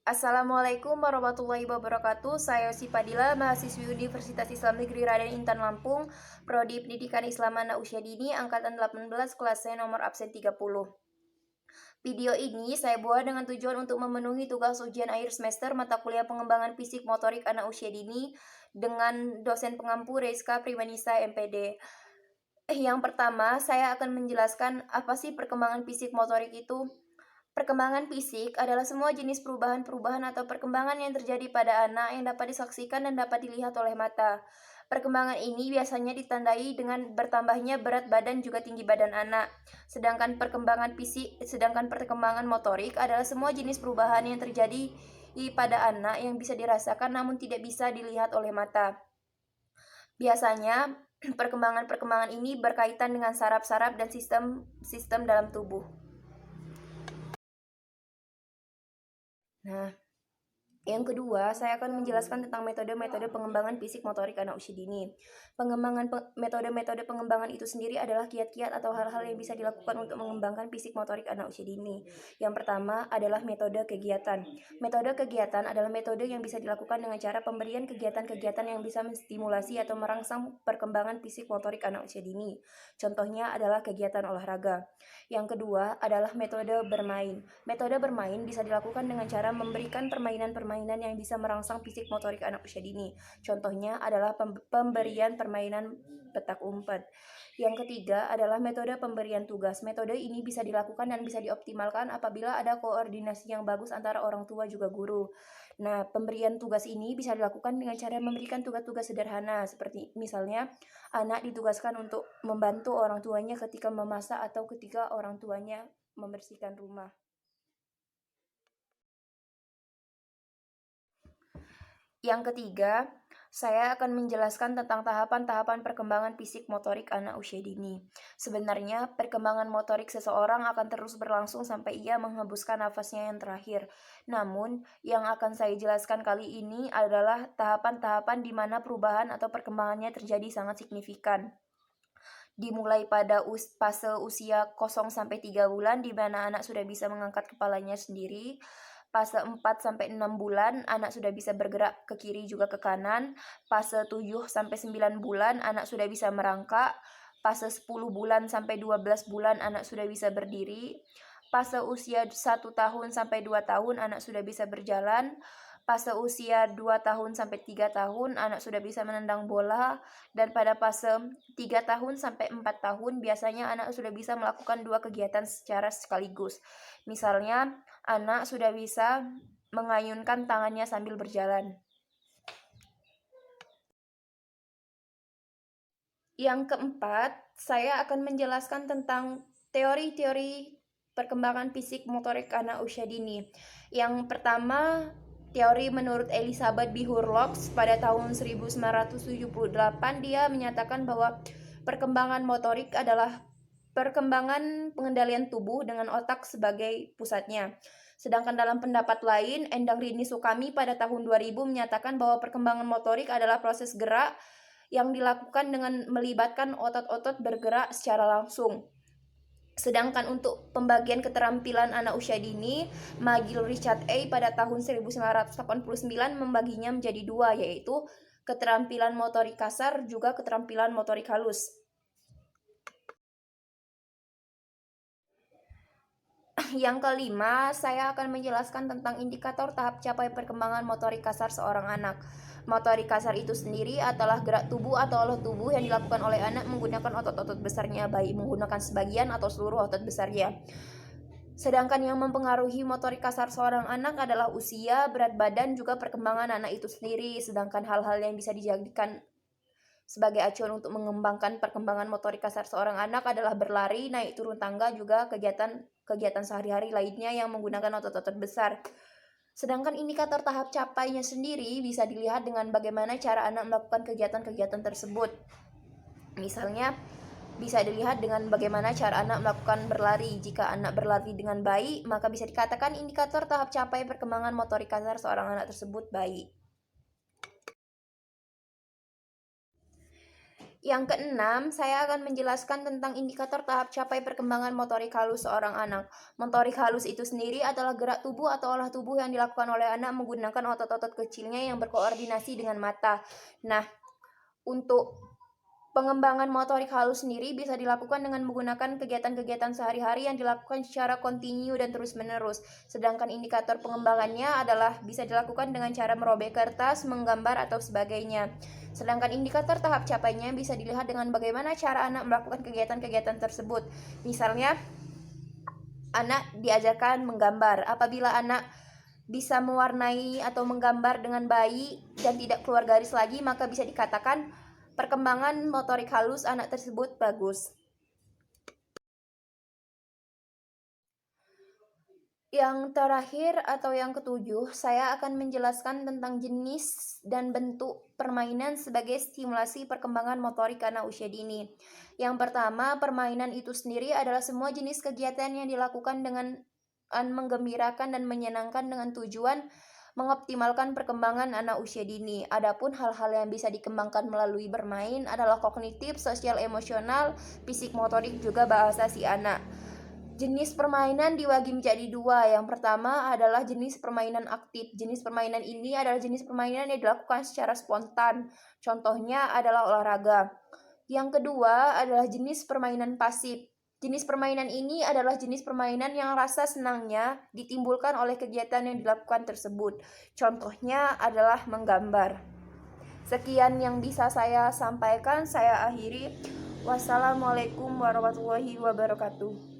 Assalamualaikum warahmatullahi wabarakatuh. Saya Yosi Padilla, mahasiswi Universitas Islam Negeri Raden Intan Lampung, Prodi Pendidikan Islam Anak Usia Dini, Angkatan 18, kelas saya nomor absen 30. Video ini saya buat dengan tujuan untuk memenuhi tugas ujian akhir semester mata kuliah pengembangan fisik motorik anak usia dini dengan dosen pengampu Rizka Primanisa MPD. Yang pertama, saya akan menjelaskan apa sih perkembangan fisik motorik itu. Perkembangan fisik adalah semua jenis perubahan-perubahan atau perkembangan yang terjadi pada anak yang dapat disaksikan dan dapat dilihat oleh mata. Perkembangan ini biasanya ditandai dengan bertambahnya berat badan juga tinggi badan anak. Sedangkan perkembangan motorik adalah semua jenis perubahan yang terjadi pada anak yang bisa dirasakan namun tidak bisa dilihat oleh mata. Biasanya perkembangan-perkembangan ini berkaitan dengan saraf-saraf dan sistem dalam tubuh. Nah, yang kedua, saya akan menjelaskan tentang metode-metode pengembangan fisik motorik anak usia dini. Metode-metode pengembangan itu sendiri adalah kiat-kiat atau hal-hal yang bisa dilakukan untuk mengembangkan fisik motorik anak usia dini. Yang pertama adalah metode kegiatan. Metode kegiatan adalah metode yang bisa dilakukan dengan cara pemberian kegiatan-kegiatan yang bisa menstimulasi atau merangsang perkembangan fisik motorik anak usia dini. Contohnya adalah kegiatan olahraga. Yang kedua adalah metode bermain. Metode bermain bisa dilakukan dengan cara memberikan permainan-permainan yang bisa merangsang fisik motorik anak usia dini. Contohnya adalah pemberian permainan petak umpet. Yang ketiga adalah metode pemberian tugas. Metode ini bisa dilakukan dan bisa dioptimalkan apabila ada koordinasi yang bagus antara orang tua juga guru. Nah, pemberian tugas ini bisa dilakukan dengan cara memberikan tugas-tugas sederhana, seperti misalnya anak ditugaskan untuk membantu orang tuanya ketika memasak atau ketika orang tuanya membersihkan rumah. Yang ketiga, saya akan menjelaskan tentang tahapan-tahapan perkembangan fisik motorik anak usia dini. Sebenarnya, perkembangan motorik seseorang akan terus berlangsung sampai ia menghembuskan nafasnya yang terakhir. Namun, yang akan saya jelaskan kali ini adalah tahapan-tahapan di mana perubahan atau perkembangannya terjadi sangat signifikan. Dimulai pada fase usia 0-3 bulan di mana anak sudah bisa mengangkat kepalanya sendiri. Fase 4-6 bulan anak sudah bisa bergerak ke kiri juga ke kanan. Fase 7-9 bulan anak sudah bisa merangkak. Fase 10 bulan sampai 12 bulan anak sudah bisa berdiri. Fase usia 1 tahun sampai 2 tahun anak sudah bisa berjalan. Fase usia 2 tahun sampai 3 tahun anak sudah bisa menendang bola, dan pada fase 3 tahun sampai 4 tahun biasanya anak sudah bisa melakukan 2 kegiatan secara sekaligus. Misalnya, anak sudah bisa mengayunkan tangannya sambil berjalan. Yang keempat, saya akan menjelaskan tentang teori-teori perkembangan fisik motorik anak usia dini. Yang pertama, teori menurut Elizabeth B. Hurlock pada tahun 1978, dia menyatakan bahwa perkembangan motorik adalah perkembangan pengendalian tubuh dengan otak sebagai pusatnya. Sedangkan dalam pendapat lain, Endang Rini Sukami pada tahun 2000 menyatakan bahwa perkembangan motorik adalah proses gerak yang dilakukan dengan melibatkan otot-otot bergerak secara langsung. Sedangkan untuk pembagian keterampilan anak usia dini, McGill Richard A. pada tahun 1989 membaginya menjadi 2, yaitu keterampilan motorik kasar juga keterampilan motorik halus. Yang kelima, saya akan menjelaskan tentang indikator tahap capai perkembangan motorik kasar seorang anak. Motorik kasar itu sendiri adalah gerak tubuh atau olah tubuh yang dilakukan oleh anak menggunakan otot-otot besarnya, baik menggunakan sebagian atau seluruh otot besarnya. Sedangkan yang mempengaruhi motorik kasar seorang anak adalah usia, berat badan, juga perkembangan anak itu sendiri. Sedangkan hal-hal yang bisa dijadikan sebagai acuan untuk mengembangkan perkembangan motorik kasar seorang anak adalah berlari, naik turun tangga, juga kegiatan sehari-hari lainnya yang menggunakan otot-otot besar. Sedangkan indikator tahap capainya sendiri bisa dilihat dengan bagaimana cara anak melakukan kegiatan-kegiatan tersebut. Misalnya, bisa dilihat dengan bagaimana cara anak melakukan berlari. Jika anak berlari dengan baik, maka bisa dikatakan indikator tahap capai perkembangan motorik kasar seorang anak tersebut baik. Yang keenam, saya akan menjelaskan tentang indikator tahap capai perkembangan motorik halus seorang anak. Motorik halus itu sendiri adalah gerak tubuh atau olah tubuh yang dilakukan oleh anak menggunakan otot-otot kecilnya yang berkoordinasi dengan mata. Nah, untuk pengembangan motorik halus sendiri bisa dilakukan dengan menggunakan kegiatan-kegiatan sehari-hari yang dilakukan secara kontinu dan terus-menerus. Sedangkan indikator pengembangannya adalah bisa dilakukan dengan cara merobek kertas, menggambar, atau sebagainya. Sedangkan indikator tahap capainya bisa dilihat dengan bagaimana cara anak melakukan kegiatan-kegiatan tersebut. Misalnya, anak diajarkan menggambar. Apabila anak bisa mewarnai atau menggambar dengan baik dan tidak keluar garis lagi, maka bisa dikatakan perkembangan motorik halus anak tersebut bagus. Yang terakhir atau yang ketujuh, saya akan menjelaskan tentang jenis dan bentuk permainan sebagai stimulasi perkembangan motorik anak usia dini. Yang pertama, permainan itu sendiri adalah semua jenis kegiatan yang dilakukan dengan menggembirakan dan menyenangkan dengan tujuan mengoptimalkan perkembangan anak usia dini. Adapun hal-hal yang bisa dikembangkan melalui bermain adalah kognitif, sosial, emosional, fisik, motorik, juga bahasa si anak. Jenis permainan dibagi menjadi dua. Yang pertama adalah jenis permainan aktif. Jenis permainan ini adalah jenis permainan yang dilakukan secara spontan. Contohnya adalah olahraga. Yang kedua adalah jenis permainan pasif. Jenis permainan ini adalah jenis permainan yang rasa senangnya ditimbulkan oleh kegiatan yang dilakukan tersebut. Contohnya adalah menggambar. Sekian yang bisa saya sampaikan, saya akhiri. Wassalamualaikum warahmatullahi wabarakatuh.